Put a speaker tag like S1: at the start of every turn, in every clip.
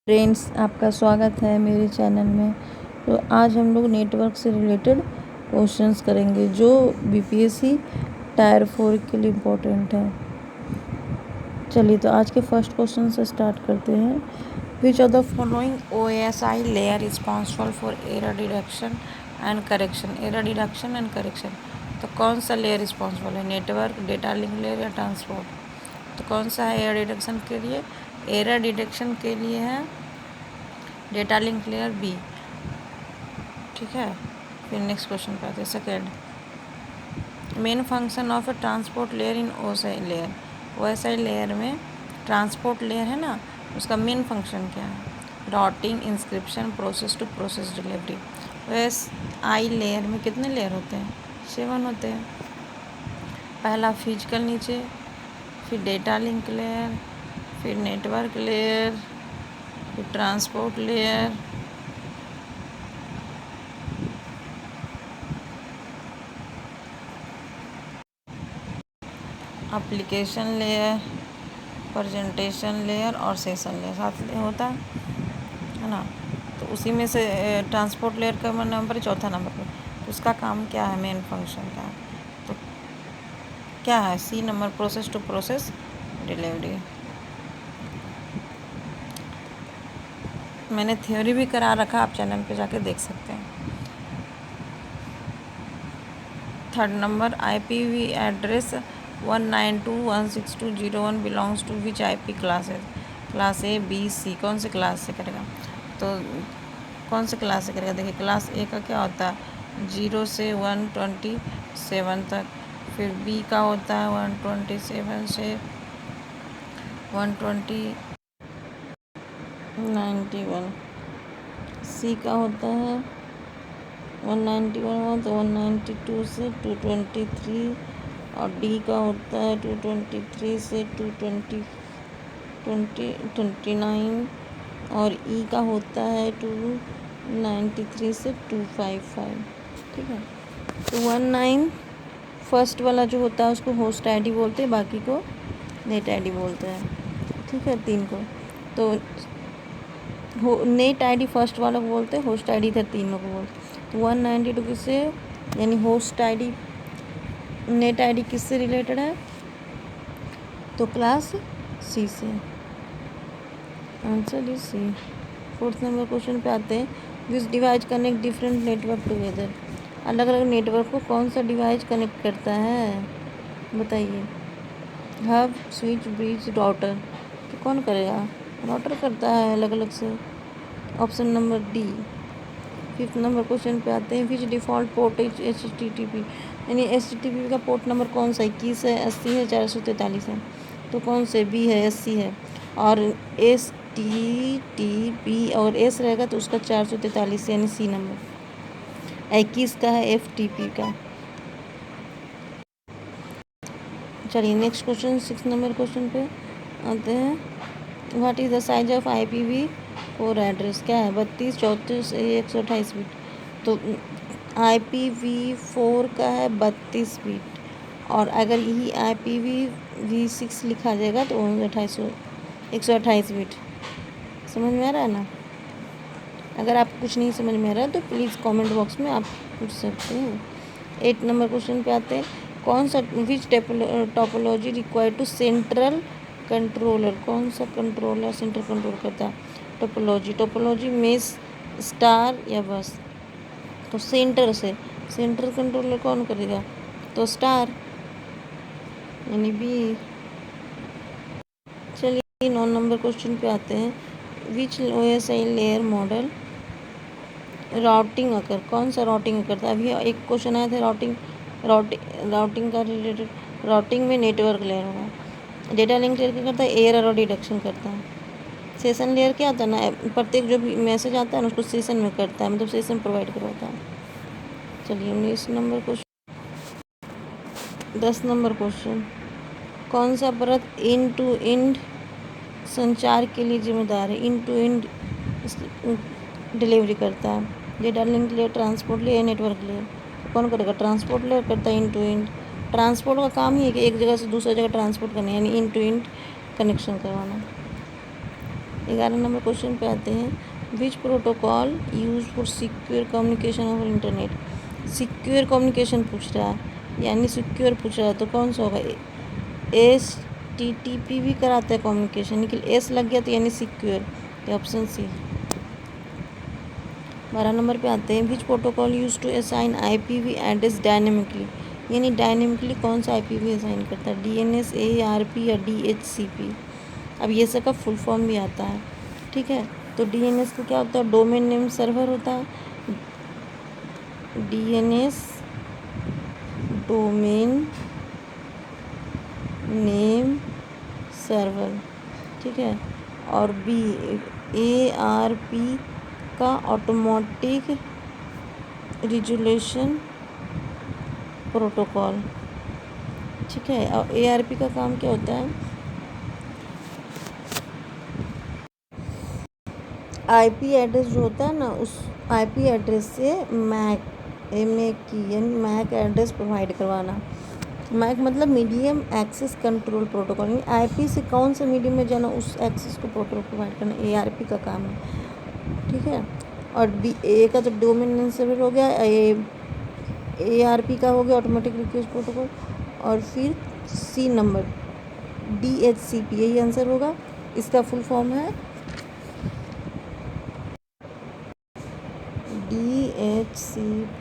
S1: Friends, आपका स्वागत है मेरे चैनल में। तो आज हम लोग नेटवर्क से रिलेटेड क्वेश्चंस करेंगे जो बीपीएससी टायर 4 के लिए इम्पोर्टेंट है। चलिए, तो आज के फर्स्ट क्वेश्चन से स्टार्ट करते हैं। Which of the following OSI layer responsible for error detection and correction. तो कौन सा लेयर रिस्पॉन्सिबल है? नेटवर्क, डेटा लिंक लेयर या ट्रांसपोर्ट? तो कौन सा है एरर डिटेक्शन के लिए? एरर डिटेक्शन के लिए है डेटा लिंक लेयर बी। ठीक है, फिर नेक्स्ट क्वेश्चन पे आते हैं। Second, main function of a transport layer in OSI layer में ट्रांसपोर्ट लेयर है ना, उसका मेन फंक्शन क्या है? Routing, encryption, process to process delivery. OSI layer में कितने लेयर होते हैं? 7 होते हैं। पहला फिजिकल नीचे, फिर डेटा लिंक लेयर, फिर नेटवर्क लेयर, फिर transport layer, application layer, presentation layer और सेशन लेयर साथ में होता है ना। तो उसी में से ट्रांसपोर्ट लेयर का नंबर है चौथा नंबर पर। तो उसका काम क्या है? मेन फंक्शन क्या है? तो क्या है? C number, process to process delivery. मैंने थ्योरी भी करा रखा, आप चैनल पे जाके देख सकते हैं। Third number, IPV address 192.162.0.1 belongs to which IP classes? Class A, B, C. कौन से क्लास से करेगा? तो कौन से क्लास से करेगा? देखिए, क्लास ए का क्या होता है? 0 से 127 तक। फिर बी का होता है 127 से 191। सी का होता है 191 तो 192 से 223। और डी का होता है 223 से 229। और ई का होता है 293 से 255। ठीक है, तो 19 फर्स्ट वाला जो होता है उसको होस्ट आईडी बोलते हैं, बाकी को नेट आईडी बोलते हैं। ठीक है, 3 को तो नेट आईडी फर्स्ट वाला को बोलते हैं, होस्ट आईडी इधर 3 को बोलते हैं। तो 192 किससे, यानी होस्ट आईडी, नेट आईडी किससे रिलेटेड है? तो क्लास सी से। Answer is C. Fourth number question पे आते हैं। Which device connect different network together? अलग अलग नेटवर्क को कौन सा डिवाइस कनेक्ट करता है? बताइए। Hub, switch, bridge, router. तो कौन करेगा? राउटर करता है अलग अलग से। Option number D. Fifth number question पे आते हैं। विच डिफ़ॉल्ट पोर्ट इज HTTP? यानी HTTP का पोर्ट नंबर कौन सा? 21 है, 80 है, 443 है। तो कौन से? बी है, 80 है। और STTP और एस रहेगा तो उसका 443 यानी सी नंबर। 21 का है FTP का। चलिए, नेक्स्ट क्वेश्चन 6 नंबर क्वेश्चन पे आते हैं। What is the size of IPv4 address? क्या है? 32, 34, 128 बिट। तो IPv4 का है 32 बिट। और अगर यही IPv6 लिखा जाएगा तो 128 बिट। समझ में आ रहा है ना? अगर आपको कुछ नहीं समझ में आ रहा है तो प्लीज़ कमेंट बॉक्स में आप पूछ सकते हैं। 8 नंबर क्वेश्चन पे आते हैं। कौन सा which topology required to central controller? कौन सा कंट्रोलर सेंट्रल कंट्रोल करता है? टोपोलॉजी मेस, स्टार या बस? तो सेंटर से सेंट्रल कंट्रोलर कौन करेगा? तो स्टार यानी बी। चलिए, 9 नंबर क्वेश्चन पे आते हैं। विच OSI लेयर मॉडल राउटिंग अकर? कौन सा राउटिंग करता है? अभी एक क्वेश्चन आया था राउटिंग का रिलेटेड। राउटिंग में नेटवर्क लेयर होगा। डेटा लिंक लेयर क्या करता है? एरर डिटेक्शन करता है। सेशन लेयर क्या होता है ना, प्रत्येक जो भी मैसेज आता है ना उसको सेशन में करता है, मतलब सेशन प्रोवाइड करवाता है। चलिए, 19 नंबर क्वेश्चन। 10 number question. कौन सा परत एंड टू एंड संचार के लिए जिम्मेदार है? एंड टू एंड डिलीवरी करता है। Data link layer, transport layer, network layer. तो कौन करेगा? ट्रांसपोर्ट लेयर करता है एंड टू एंड। ट्रांसपोर्ट का काम ही है कि एक जगह से दूसरी जगह ट्रांसपोर्ट करना, यानी एंड टू एंड कनेक्शन करवाना। 11 नंबर क्वेश्चन पे आते हैं। Which protocol use for secure communication over internet. Secure communication पूछ रहा है, यानी सिक्योर पूछ रहा है, तो कौन सा होगा? HTTP भी कराता है कम्युनिकेशन, लेकिन एस लग गया तो यानी सिक्योर, तो ऑप्शन सी। 12 नंबर पे आते हैं। Which protocol use to assign IPV address dynamically, यानी डायनेमिकली कौन सा IPV असाइन करता है? DNS, ARP या DHCP। अब ये सब का फुल फॉर्म भी आता है, ठीक है। तो DNS का क्या होता है? डोमेन नेम सर्वर होता है। DNS डोमेन नेम सर्वर, ठीक है। और ARP का ऑटोमेटिक रिजोल्यूशन प्रोटोकॉल, ठीक है। और ARP का काम क्या होता है? IP एड्रेस जो होता है ना, उस IP एड्रेस से मैक यानी मैक एड्रेस प्रोवाइड करवाना। मैक मतलब मीडियम एक्सेस कंट्रोल प्रोटोकॉल, यानी IP से कौन से मीडियम में जाना, उस एक्सेस को प्रोवाइड करना ARP का काम है, ठीक है। और A का जब डोमेन नेम सर्वर हो गया, ARP का हो गया ऑटोमेटिक रिक्वेस्ट प्रोटोकॉल, और फिर C नंबर DHCP, यही आंसर होगा। इसका फुल फॉर्म है DHCP,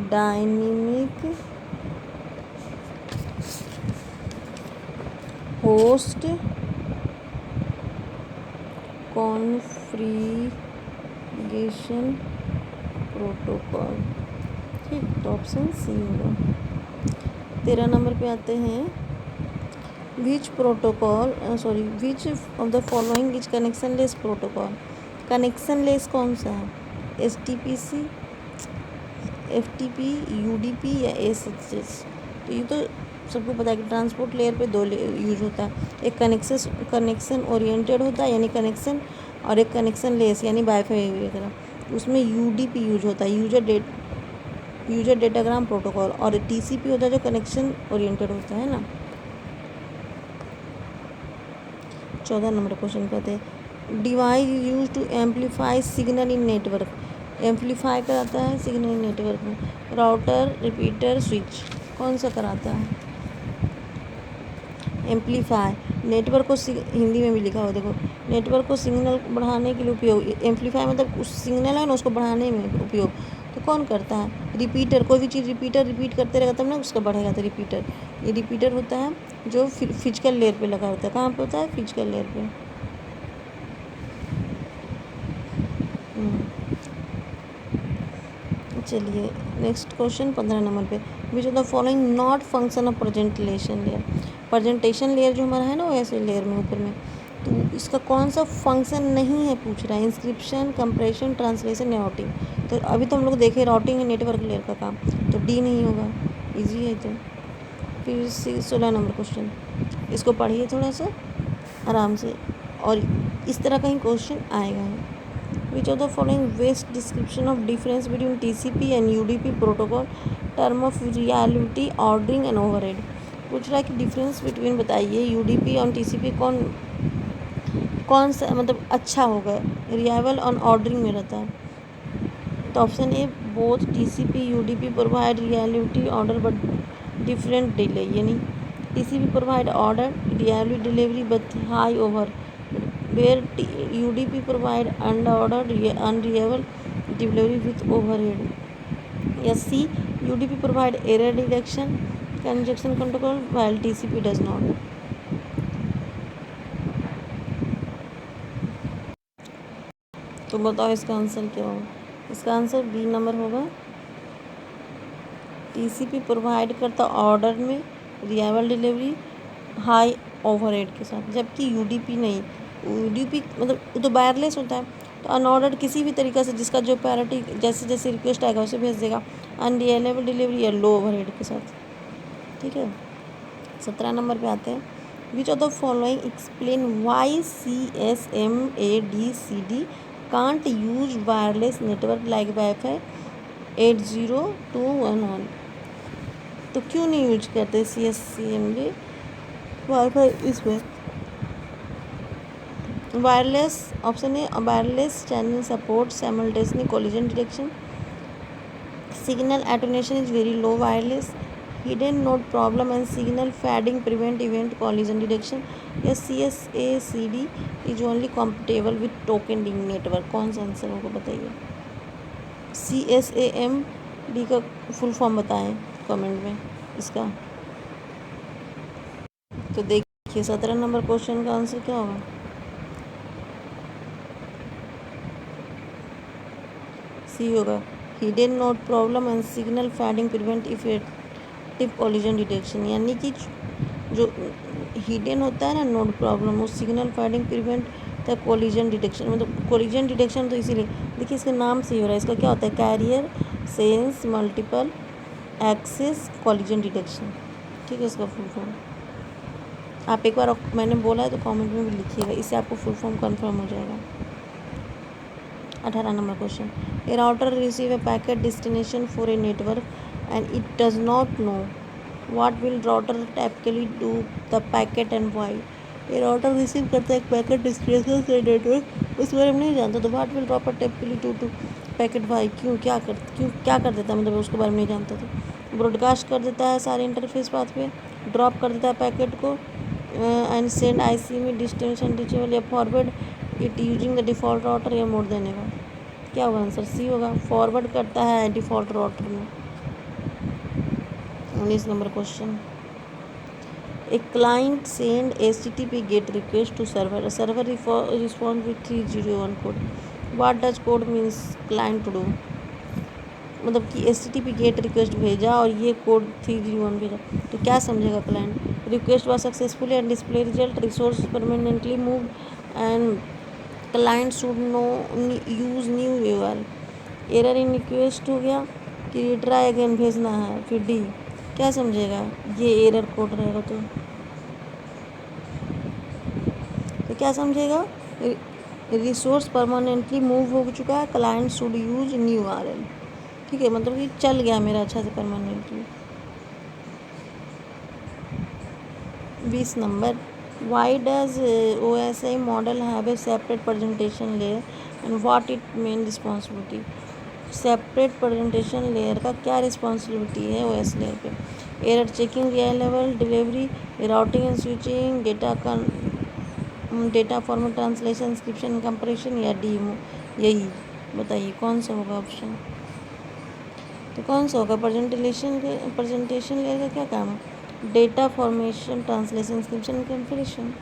S1: dynamic host configuration protocol, ठीक, तो ऑप्शन सी होगा। 13 नंबर पे आते हैं। Which of the following is connection less protocol. Connection less कौन सा है? STPC, FTP, UDP या SHS। तो ये तो सबको पता है कि ट्रांसपोर्ट लेयर पे दो यूज होता है। एक कनेक्शन ओरिएंटेड होता है, यानी कनेक्शन, और एक कनेक्शन लेस, यानी वाईफाई वगैरह। उसमें UDP यूज होता है, यूजर डेटाग्राम प्रोटोकॉल, और TCP होता है जो कनेक्शन ओरिएंटेड होता है ना। 14 नंबर क्वेश्चन कहते हैं। Device use to amplify signal in network. Amplify कराता है सिग्नल इन नेटवर्क में। राउटर, रिपीटर, स्विच, कौन सा कराता है? एम्पलीफाई। नेटवर्क को हिंदी में भी लिखा हुआ देखो, नेटवर्क को सिग्नल बढ़ाने के लिए उपयोग। एम्पलीफाई मतलब उस सिग्नल है ना, उसको बढ़ाने में उपयोग। तो कौन करता है? रिपीटर। कोई भी चीज़ रिपीट करते रहेगा तब ना उसका बढ़ेगा, तो रिपीटर। ये रिपीटर होता है जो फिजिकल लेयर पे लगा होता है। कहाँ पे होता है? फिजिकल लेयर पे। चलिए नेक्स्ट क्वेश्चन 15 नंबर पे। Which of the following not function of presentation layer. Presentation layer जो हमारा है ना, वो ऐसे लेयर में ऊपर में, तो इसका कौन सा फंक्शन नहीं है पूछ रहा है? इंस्क्रिप्शन, कंप्रेशन, ट्रांसलेशन या राउटिंग। तो अभी तो हम लोग देखे राउटिंग है नेटवर्क लेयर का काम, तो D नहीं होगा, ईजी है। तो फिर 16 नंबर क्वेश्चन, इसको पढ़िए थोड़ा सा आराम से, और इस तरह का ही क्वेश्चन आएगा। Which of the following best description of difference between TCP and UDP protocol, term of reliability, ordering and overhead। पूछ रहा है कि डिफरेंस बिटवीन बताइए UDP और TCP कौन सा मतलब अच्छा होगा, रिलायबल और ऑर्डरिंग में रहता है। तो option A, both TCP UDP provide reliability order but different delay, यानी TCP provide order reliability delivery but high over, where UDP provide unordered unreliable delivery with overhead. Yes, C, UDP provide error detection congestion control while TCP does not। तो बताओ इसका answer क्या होगा? इसका answer B number होगा। TCP provide करता order में reliable delivery high overhead के साथ, जबकि UDP नहीं। UDP मतलब वो तो वायरलेस होता है, तो अनऑर्डर्ड किसी भी तरीक़ा से जिसका जो प्रायोरिटी जैसे जैसे रिक्वेस्ट आएगा उसे भेज देगा, अनरिलायबल डिलीवरी या लो ओवरहेड के साथ, ठीक है। 17 नंबर पे आते हैं। Which of the following explain why CSMADCD can't use wireless network like wifi 80211। तो क्यों नहीं यूज करते CSMAD वाईफाई इसमें? Wireless, option A wireless channel support simultaneous collision detection, signal attenuation is very low, wireless hidden node problem and signal fading prevent event collision detection, yes CSACD is only compatible with token ring network। कौन सा answer होगा बताइए। CSAMD का full form बताएं comment में इसका। तो देखिए 17 नंबर क्वेश्चन का आंसर क्या होगा। सी होगा, hidden node problem and signal fading prevent effective collision detection, यानी कि जो हिडन होता है ना नोड प्रॉब्लम, वो signal fading prevent the collision detection, मतलब कॉलिजन डिटेक्शन तो इसीलिए देखिए इसके नाम से ही हो रहा है। इसका क्या होता है, carrier sense multiple access collision detection, ठीक है इसका फुल फॉर्म। आप एक बार मैंने बोला है तो कमेंट में भी लिखिएगा, इससे आपको फुल फॉर्म कंफर्म हो जाएगा। 18 number question, a router receive a packet destination for a network and it does not know what will router typically do the packet and why. A router receive करता है एक packet destination से network, उस बारे में नहीं जानता, तो what will router typically do to packet why, क्यों क्या कर देता है, मतलब उसके बारे में नहीं जानता था। ब्रॉडकास्ट कर देता है सारे इंटरफेस पाथ पे, ड्रॉप कर देता है पैकेट को एंड सेंड आईसी में डेस्टिनेशन रीचेबल, या forward it using the default router, या मोर देन एवर। क्या होगा आंसर, सी होगा, फॉरवर्ड करता है डिफ़ॉल्ट राउटर में। 19 number question, a client send HTTP get request to server, server respond with 301 code, what does code means client to do, मतलब कि HTTP get request भेजा और ये कोड 301 भेजा, तो क्या समझेगा client. Request was successfully and display result, resource permanently moved and client should use new URL, error in request हो गया कि रिट्राई अगेन भेजना है, फिर डी, क्या समझेगा, ये एरर कोड रहेगा तो क्या समझेगा, रिसोर्स परमानेंटली मूव हो चुका है, client should use new URL, ठीक है, मतलब कि चल गया मेरा अच्छा से permanently. 20 number, why does OSI model have a separate presentation layer and what it main responsibility. Separate presentation layer का क्या रिस्पॉन्सिबिलिटी है OS लेयर पे, error checking, reliable delivery, routing and switching, data format translation, inscription compression, या D, यही बताइए कौन सा होगा ऑप्शन। तो कौन सा होगा, प्रेजेंटेशन लेयर का क्या काम है, data formation translation inscription compression.